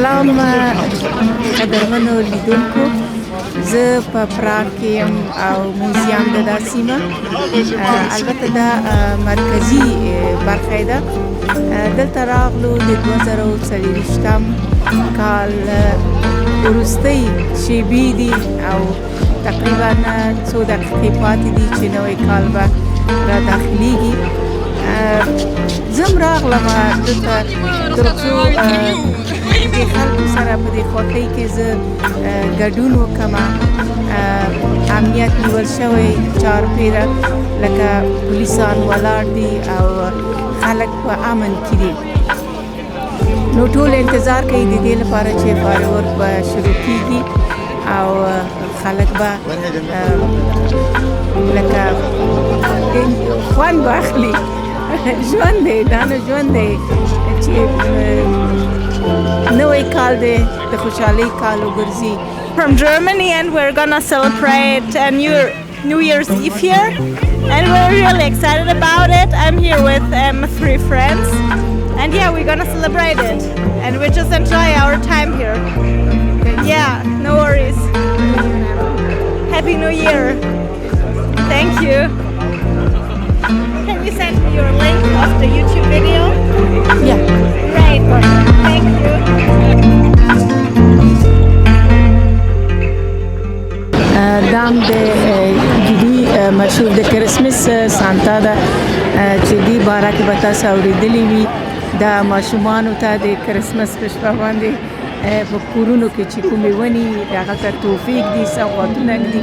سلام قدرمنو لیدونکو، زه په پراګ کې یم او موزیم د دا سیمه البته دا مرکزی برخه ده. دلته راغلو د 2024 کال وروستۍ شیبې دي او تقریبا څو دقیقې پاتې دي چې نوی کال به را داخلیږي. زم راغلم دلته تر څو د خلکو سره په دې خوښۍ کې زه ګډون وکړم. امنیت نیول شوی چارپیره لکه پولیسان ولاړ دي او خلک په امن کې دي. نو ټول انتظار کوي د دې لپاره چې فایرورک به شروع کیږي او خلک به لکه خوند به اخلي. ژوند دی، دا نه ژوند دی چې نوی کال دی د خوشحالۍ کال وګرځي. From Germany, and we're gonna celebrate a New Year's Eve here, and we're really excited about it. I'm here with 3 friends, and yeah, we're gonna celebrate it, and we just enjoy our time here. Yeah, no worries. Happy New Year. Thank you. Can you send me your link of the YouTube video? Yeah. Great. Thank you. دام د جدي مشهور د کرسمس سانتا ده چې دی باره کې به تاسو اورېدلي وي. دا ماشومانو ته د کرسمس په شپه باندې په کورونو کې چې کومې ونې هغه ته تحفې ږدي، سوغاتونه ږدي.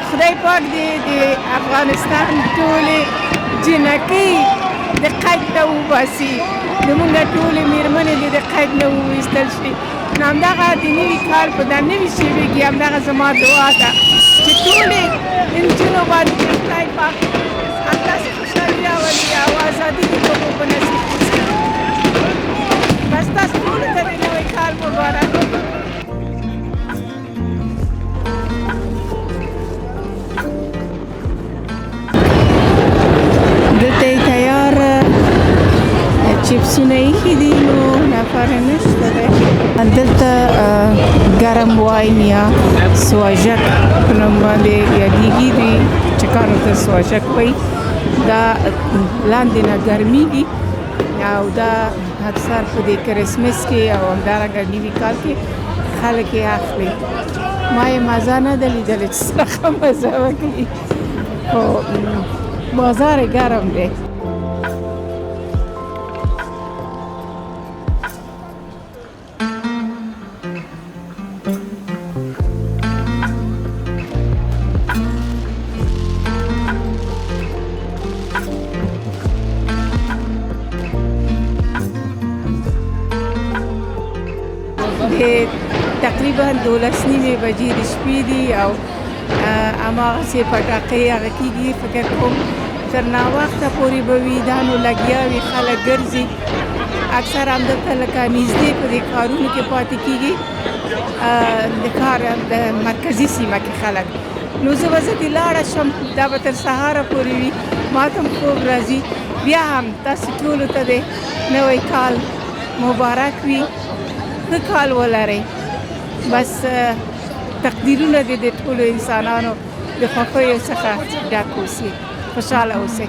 خدای پاک دې د افغانستان ټولې جنکۍ د قید نه وباسي، زموږ ټولې مېرمنې دې د قید نه وویستل شي. نو همدغه د نوي کال په دا نوي شېبې کې همدغه زما دعا ده چې ټولې نجونو باندې خدای پاک همداسې خوشحالي راولي او ازادي دې ټولو په نصیب کړي. بس تاسو ټولو ته د نوي کال مبارک. دلته تیار چپسونه ایښي دي، نو لپاره نشته دی. دلته ګرم واین یا سواژک په نوم باندې یادېږي، دوی چکانو ته سواژک وایي. دا لاندې نه ګرمیږي او دا اکثر په دې کرسمس کې او همدارنګه نوي کال کې خلک یې اخلي. ما یې مزه نه ده لیدلې چې څرنګه مزه وکړي، خو بازار گرم دی. تقریبا 12 بجې د شپې دي او هماغسې پټاقۍ هغه کېږي. فکر کوم تر ناوخته پورې به وي، دا نو لګیا وي، خلک ګرځي. اکثر همدلته لکه نږدې په دې کارونو کې پاتې کېږي، د کار د مرکزي سیمه کې خلک. نو زه به ځکه لاړه شم، دا به تر سهاره پورې وي. ما ته هم خوب راځي. بیا هم تاسو ټولو ته د نوی کال مبارک وي، ښه کال ولرئ. بس تقدیرونه دې د ټولو انسانانو د خوښیو څخه ډک اوسي. خوشحاله اوسئ.